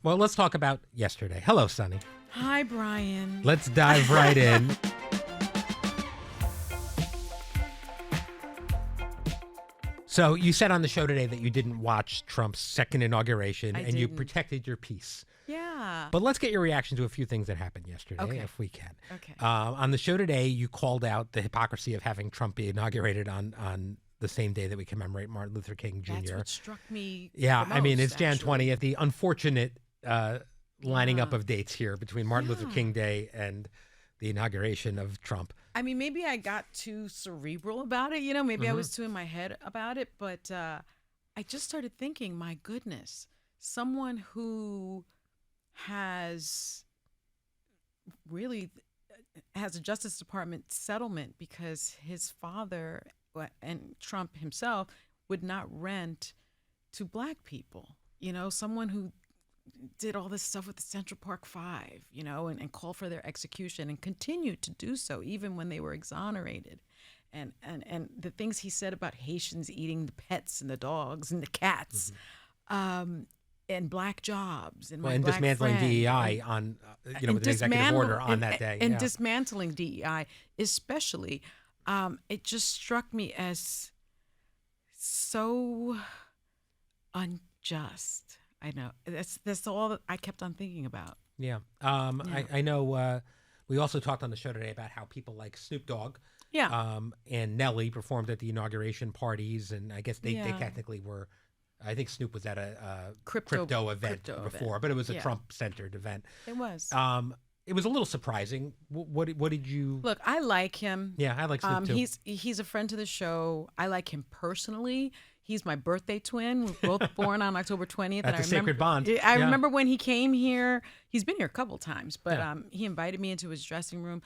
Well, let's talk about yesterday. Hello, Sonny. Hi, Brian. Let's dive right in. So you said on the show today that you didn't watch Trump's second inauguration and you protected your peace. Yeah. But let's get your reaction to a few things that happened yesterday, if we can. Okay. On the show today, you called out the hypocrisy of having Trump be inaugurated on the same day that we commemorate Martin Luther King Jr. That's what struck me. Yeah, the I mean, most, it's Jan actually. 20th, the unfortunate lining up of dates here between Martin Luther King Day and the inauguration of Trump. I mean, maybe I got too cerebral about it. Maybe I was too in my head about it. But I just started thinking, my goodness, someone who has a Justice Department settlement because his father and Trump himself would not rent to black people. Someone who did all this stuff with the Central Park Five, and called for their execution and continued to do so even when they were exonerated. And the things he said about Haitians eating the pets and the dogs and the cats, and black jobs and black dismantling friend, DEI on, with an executive order on that day. And dismantling DEI especially. It just struck me as so unjust. I know that's all that I kept on thinking about. Yeah. I know we also talked on the show today about how people like Snoop Dogg and Nelly performed at the inauguration parties. And I guess they technically were, I think Snoop was at a crypto event before, but it was a Trump-centered event. It was. It was a little surprising. What did you... Look, I like him. Yeah, I like Snoop too. He's a friend to the show. I like him personally. He's my birthday twin. We're both born on October 20th. That's a sacred bond. I remember when he came here. He's been here a couple times, but he invited me into his dressing room.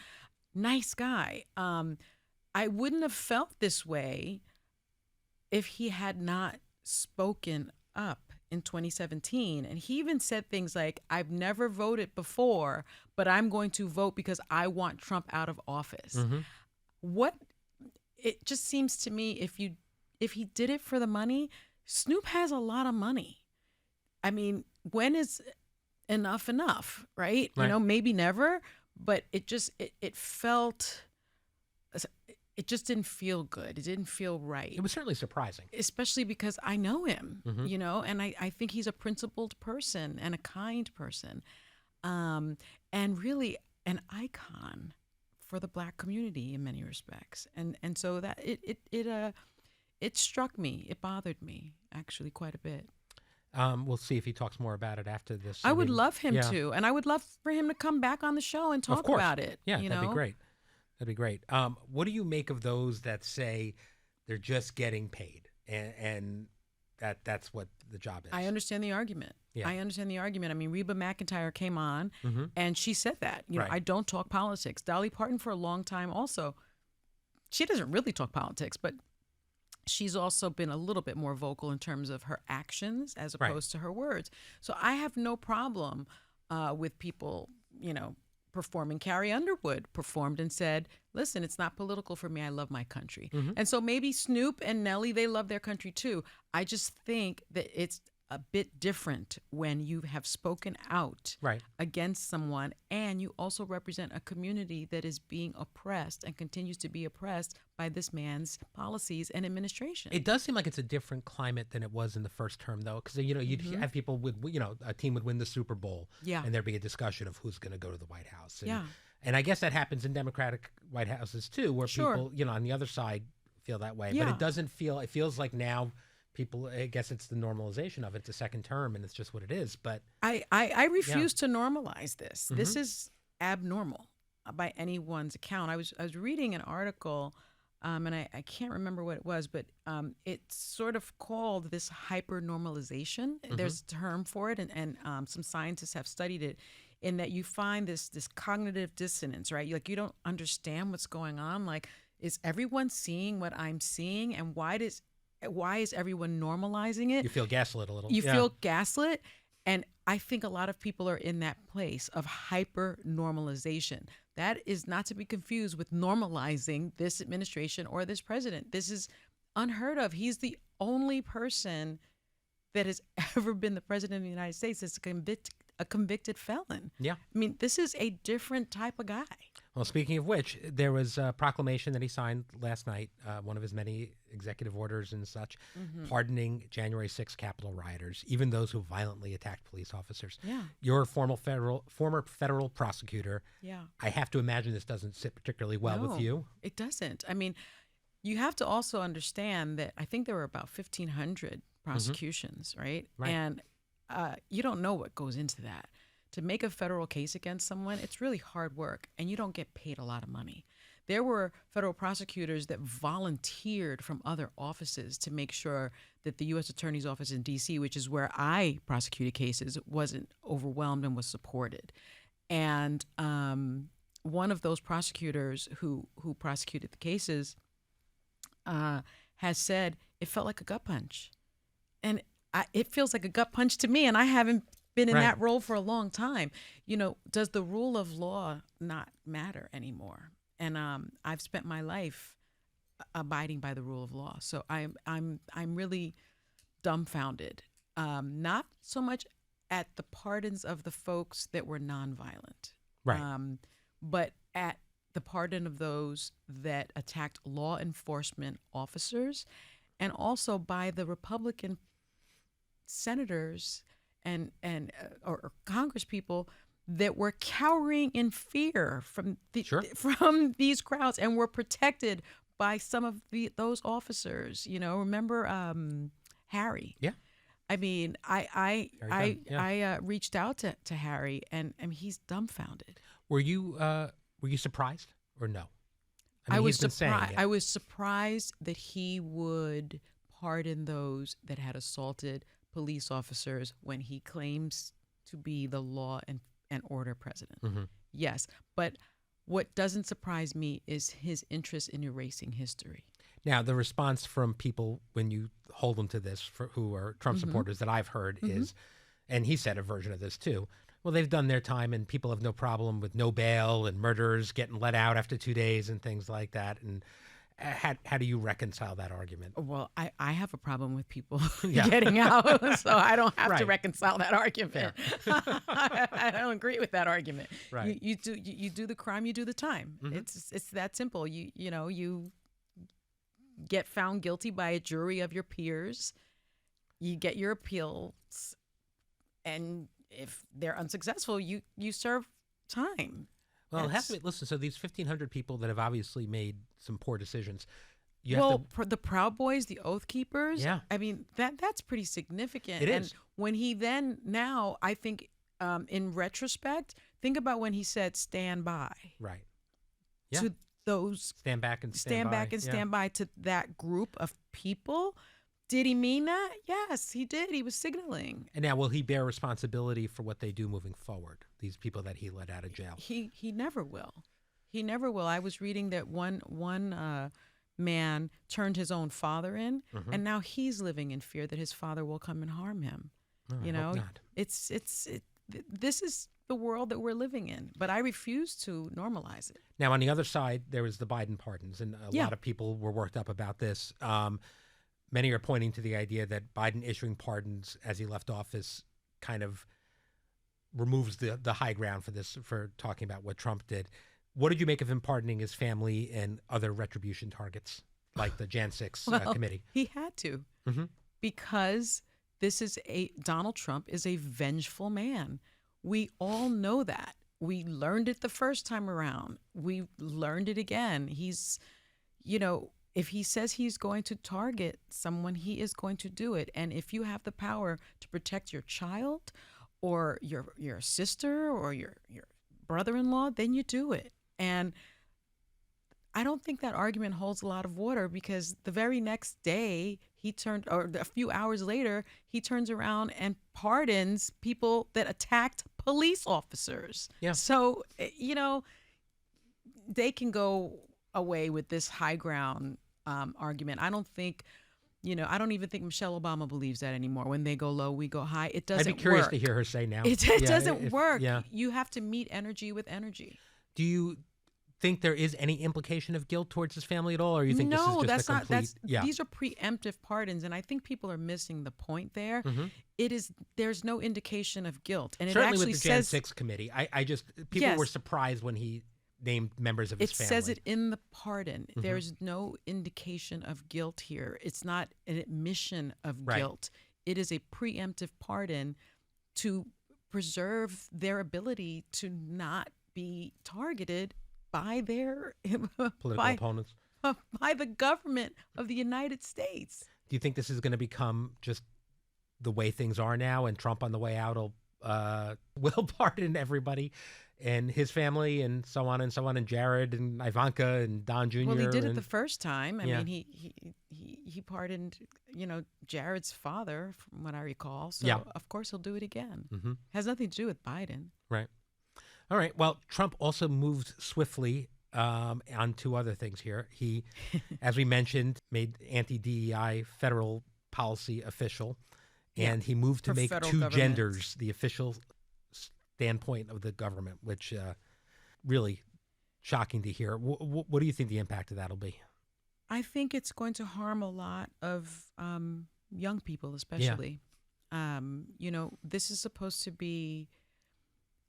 Nice guy. I wouldn't have felt this way if he had not spoken up in 2017. And he even said things like, I've never voted before, but I'm going to vote because I want Trump out of office. It just seems to me if he did it for the money, Snoop has a lot of money. I mean, when is enough, right? Maybe never, but it just didn't feel good. It didn't feel right. It was certainly surprising. Especially because I know him, and I think he's a principled person and a kind person, and really an icon for the Black community in many respects. And so that it struck me. It bothered me actually quite a bit. We'll see if he talks more about it after this. I would love him to, and I would love for him to come back on the show and talk about it. Yeah, that'd be great. That'd be great. What do you make of those that say they're just getting paid and that's what the job is? I understand the argument. Yeah. I understand the argument. I mean, Reba McEntire came on and she said that. I don't talk politics. Dolly Parton for a long time also, she doesn't really talk politics, but she's also been a little bit more vocal in terms of her actions as opposed to her words. So I have no problem with people, performing. Carrie Underwood performed and said, listen, it's not political for me. I love my country. And so maybe Snoop and Nelly, they love their country too. I just think that it's a bit different when you have spoken out against someone and you also represent a community that is being oppressed and continues to be oppressed by this man's policies and administration. It does seem like it's a different climate than it was in the first term, though, because you'd have people with a team would win the Super Bowl, and there'd be a discussion of who's going to go to the White House. And I guess that happens in Democratic White Houses too, where people on the other side feel that way. But it doesn't feel. It feels like now. People, I guess it's the normalization of it. It's a second term, and it's just what it is. But I refuse to normalize this. This is abnormal by anyone's account. I was reading an article, and I can't remember what it was, but it's sort of called this hyper normalization. There's a term for it, and some scientists have studied it. In that you find this cognitive dissonance, right? You don't understand what's going on. Like, is everyone seeing what I'm seeing, and why is everyone normalizing it? You feel gaslit a little. You feel gaslit. And I think a lot of people are in that place of hyper normalization. That is not to be confused with normalizing this administration or this president. This is unheard of. He's the only person that has ever been the president of the United States that's a convicted felon. Yeah. I mean, this is a different type of guy. Well, speaking of which, there was a proclamation that he signed last night, one of his many executive orders and such, pardoning January 6th Capitol rioters, even those who violently attacked police officers. Yeah. You're a former federal prosecutor. Yeah. I have to imagine this doesn't sit particularly well with you. It doesn't. I mean, you have to also understand that I think there were about 1,500 prosecutions, right? And you don't know what goes into that. To make a federal case against someone, it's really hard work, and you don't get paid a lot of money. There were federal prosecutors that volunteered from other offices to make sure that the U.S. Attorney's Office in D.C., which is where I prosecuted cases, wasn't overwhelmed and was supported. And one of those prosecutors who prosecuted the cases has said it felt like a gut punch. And it feels like a gut punch to me, and I haven't been in that role for a long time. You know, does the rule of law not matter anymore? And I've spent my life abiding by the rule of law, so I'm really dumbfounded. Not so much at the pardons of the folks that were nonviolent, but at the pardon of those that attacked law enforcement officers, and also by the Republican senators or Congress people that were cowering in fear from from these crowds and were protected by some of those officers. You know, remember Harry? Yeah. I mean, I reached out to Harry, and he's dumbfounded. Were you surprised or no? I mean, was surprised. I was surprised that he would pardon those that had assaulted police officers when he claims to be the law and order president. Yes, but what doesn't surprise me is his interest in erasing history. Now, the response from people when you hold them to this, who are Trump supporters that I've heard is, and he said a version of this too, well, they've done their time and people have no problem with no bail and murderers getting let out after 2 days and things like that. And how do you reconcile that argument? Well, I have a problem with people getting out, so I don't have to reconcile that argument. I don't agree with that argument. Right. You do the crime, you do the time. It's that simple. You get found guilty by a jury of your peers. You get your appeals, and if they're unsuccessful, you serve time. Well, it has to be, listen, so these 1,500 people that have obviously made some poor decisions. The Proud Boys, the Oath Keepers, I mean, that's pretty significant. It is. When he now, I think, in retrospect, think about when he said stand by. Right. Yeah. To those. Stand back and stand by to that group of people. Did he mean that? Yes, he did. He was signaling. And now will he bear responsibility for what they do moving forward, these people that he let out of jail? He never will. He never will. I was reading that one man turned his own father in, and now he's living in fear that his father will come and harm him. Oh, I hope not. This is the world that we're living in, but I refuse to normalize it. Now, on the other side, there was the Biden pardons, and a lot of people were worked up about this. Many are pointing to the idea that Biden issuing pardons as he left office kind of removes the high ground for talking about what Trump did. What did you make of him pardoning his family and other retribution targets like the Jan 6 committee? He had to, because Donald Trump is a vengeful man. We all know that. We learned it the first time around. We learned it again. He's, if he says he's going to target someone, he is going to do it. And if you have the power to protect your child or your sister or your brother-in-law, then you do it. And I don't think that argument holds a lot of water, because the very next day or a few hours later, he turns around and pardons people that attacked police officers. Yeah. So, they can go away with this high ground argument. I don't even think Michelle Obama believes that anymore. When they go low, we go high. It doesn't work. I'd be curious to hear her say now. It doesn't work. Yeah. You have to meet energy with energy. Do you think there is any implication of guilt towards his family at all, or you think this is just that's a complete... not. These are preemptive pardons, and I think people are missing the point there. There's no indication of guilt, and certainly it actually with the Jan 6 committee. I just people were surprised when he named members of his family. It says it in the pardon. There's no indication of guilt here. It's not an admission of guilt. It is a preemptive pardon to preserve their ability to not be targeted by their political opponents, by the government of the United States. Do you think this is going to become just the way things are now, and Trump on the way out will pardon everybody and his family and so on, and Jared and Ivanka and Don Jr.? Well, he did it the first time. I mean, he pardoned, Jared's father, from what I recall. So of course he'll do it again. Has nothing to do with Biden. Right. All right. Well, Trump also moved swiftly on two other things here. He, as we mentioned, made anti-DEI federal policy official, and he moved to make two genders the official standpoint of the government, which really shocking to hear. What do you think the impact of that will be? I think it's going to harm a lot of young people, especially. This is supposed to be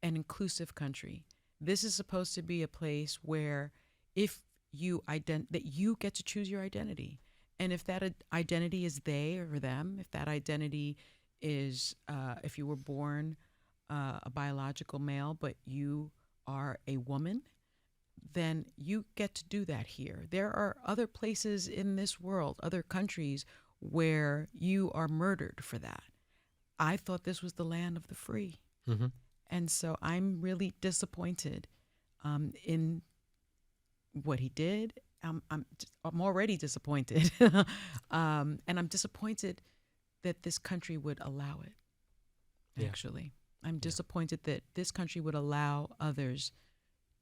an inclusive country. This is supposed to be a place where if that you get to choose your identity. And if that identity is they or them, if that identity is, if you were born a biological male, but you are a woman, then you get to do that here. There are other places in this world, other countries, where you are murdered for that. I thought this was the land of the free. And so I'm really disappointed in what he did. I'm already disappointed. And I'm disappointed that this country would allow it, actually. I'm disappointed that this country would allow others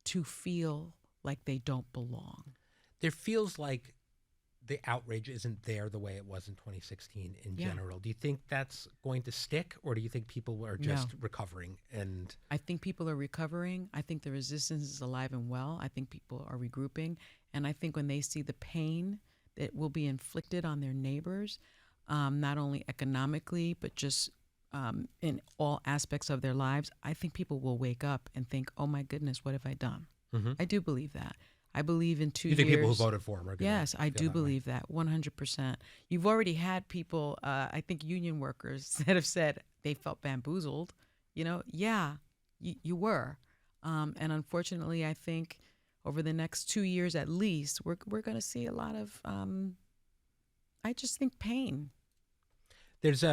to feel like they don't belong. There feels like the outrage isn't there the way it was in 2016 in general. Do you think that's going to stick, or do you think people are just recovering? And I think people are recovering. I think the resistance is alive and well. I think people are regrouping. And I think when they see the pain that will be inflicted on their neighbors, not only economically, but just in all aspects of their lives, I think people will wake up and think, oh my goodness, what have I done? I do believe that. I believe in 2 years. You think people who voted for him are going to Yes, I do believe that 100%. You've already had people, I think union workers, that have said they felt bamboozled. You were. And unfortunately, I think over the next 2 years at least, we're going to see a lot of, I just think, pain. There's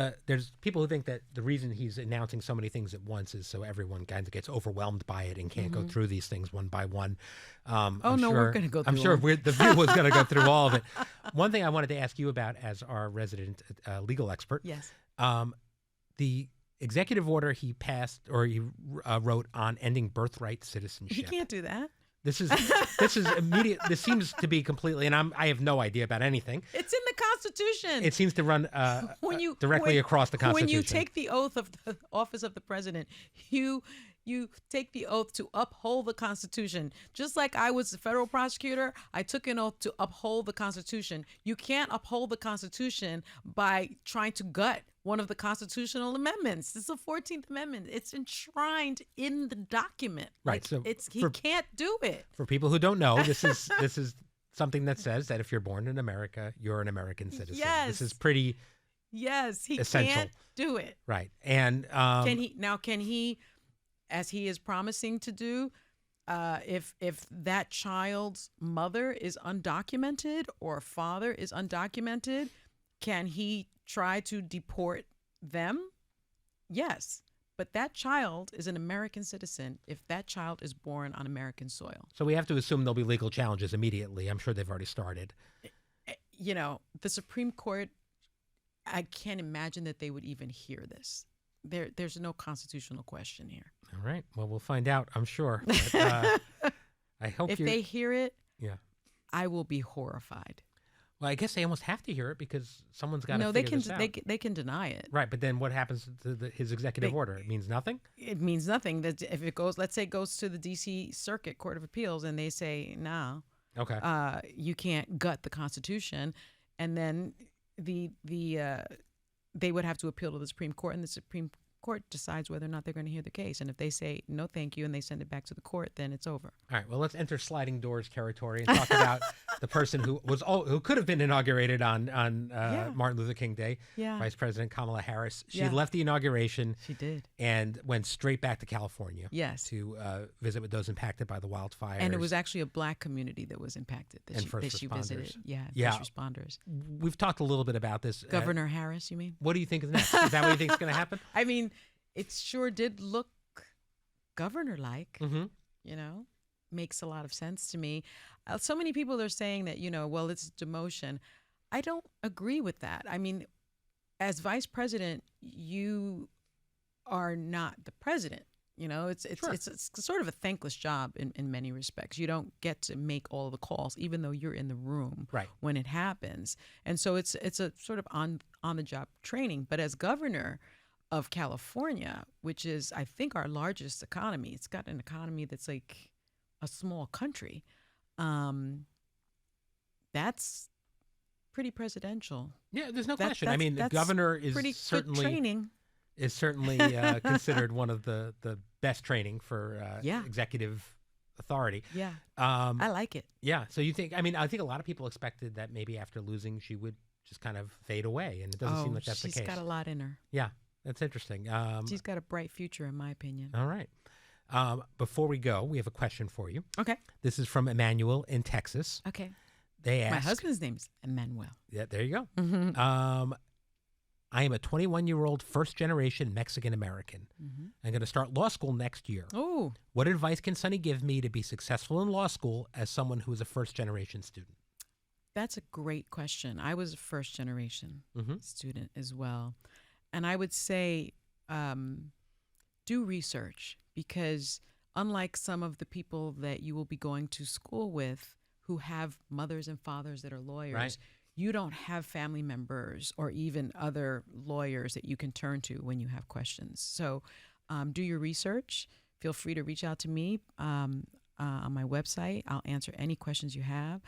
people who think that the reason he's announcing so many things at once is so everyone kind of gets overwhelmed by it and can't go through these things one by one. We're going to go through I'm sure the view was going to go through all of it. One thing I wanted to ask you about as our resident legal expert. Yes. The executive order he passed or he wrote on ending birthright citizenship. He can't do that. This is immediate. This seems to be completely, and I have no idea about anything. It's in the Constitution. It seems to run directly across the Constitution. When you take the oath of the office of the president, you take the oath to uphold the Constitution. Just like I was a federal prosecutor, I took an oath to uphold the Constitution. You can't uphold the Constitution by trying to gut one of the constitutional amendments. This is the 14th Amendment. It's enshrined in the document. Right. So he can't do it. For people who don't know, this is something that says that if you're born in America, you're an American citizen. Yes. This is pretty he essential. Can't do it. Right. And can he, as he is promising to do, if that child's mother is undocumented or father is undocumented, can he try to deport them? Yes. But that child is an American citizen if that child is born on American soil. So we have to assume there'll be legal challenges immediately. I'm sure they've already started. The Supreme Court, I can't imagine that they would even hear this. There's no constitutional question here. All right. Well, we'll find out, I'm sure. But, I hope if they hear it, yeah, I will be horrified. Well, I guess they almost have to hear it because someone's got to No, figure this out. they can deny it. Right, but then what happens to his executive order? It means nothing? It means nothing. That if it goes, let's say it goes to the D.C. Circuit Court of Appeals and they say, no, you can't gut the Constitution, and then they would have to appeal to the Supreme Court, and the Supreme Court decides whether or not they're going to hear the case. And if they say no thank you and they send it back to the court, then it's over. All right, well, let's enter sliding doors territory and talk about the person who could have been inaugurated on Martin Luther King Day, Vice President Kamala Harris. She left the inauguration. She did. And went straight back to California. Yes. To visit with those impacted by the wildfires. And it was actually a Black community that was impacted that she visited. Yeah, first responders. We've talked a little bit about this. Governor Harris, you mean? What do you think is next? Is that what you think is going to happen? I mean, it sure did look governor-like, makes a lot of sense to me. So many people are saying that, well, it's demotion. I don't agree with that. I mean, as vice president, you are not the president. It's sort of a thankless job in many respects. You don't get to make all the calls, even though you're in the room when it happens. And so it's a sort of on the job training. But as governor of California, which is, I think, our largest economy, it's got an economy that's like a small country. That's pretty presidential. Yeah, there's no question. I mean, the governor is certainly training. Is certainly considered one of the best training for executive authority. Yeah, I like it. Yeah. So you think? I mean, I think a lot of people expected that maybe after losing, she would just kind of fade away, and it doesn't seem like that's the case. She's got a lot in her. Yeah, that's interesting. She's got a bright future, in my opinion. All right. Before we go, we have a question for you. Okay. This is from Emanuel in Texas. Okay. They ask. My husband's name's Emanuel. Yeah, there you go. Mm-hmm. I am a 21-year-old first-generation Mexican-American. Mm-hmm. I'm going to start law school next year. Oh. What advice can Sonny give me to be successful in law school as someone who is a first-generation student? That's a great question. I was a first-generation student as well. And I would say do research, because unlike some of the people that you will be going to school with who have mothers and fathers that are lawyers, you don't have family members or even other lawyers that you can turn to when you have questions. So do your research. Feel free to reach out to me on my website. I'll answer any questions you have.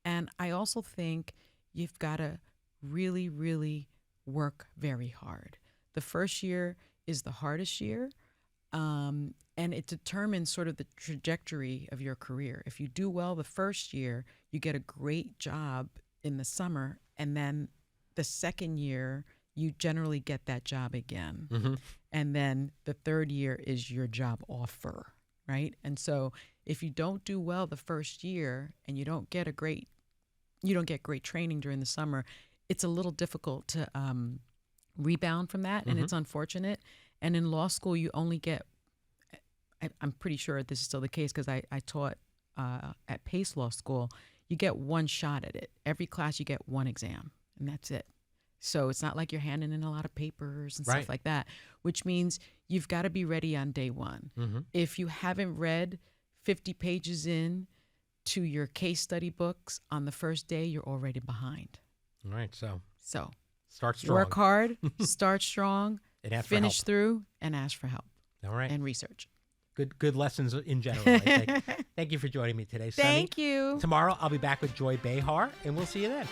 And I also think you've got to really, really work very hard. The first year is the hardest year, and it determines sort of the trajectory of your career. If you do well the first year, you get a great job in the summer, and then the second year, you generally get that job again. Mm-hmm. And then the third year is your job offer, right? And so if you don't do well the first year and you don't get great training during the summer, it's a little difficult to rebound from that, and it's unfortunate. And in law school, you only get, I'm pretty sure this is still the case because I taught at Pace Law School, you get one shot at it. Every class you get one exam, and that's it. So it's not like you're handing in a lot of papers and stuff like that, which means you've got to be ready on day one. Mm-hmm. If you haven't read 50 pages in to your case study books on the first day, you're already behind. All right, so start strong. Work hard, start strong, and finish through, and ask for help. All right. And research. Good lessons in general, I think. Thank you for joining me today, Sonny. Thank you. Tomorrow, I'll be back with Joy Behar, and we'll see you then.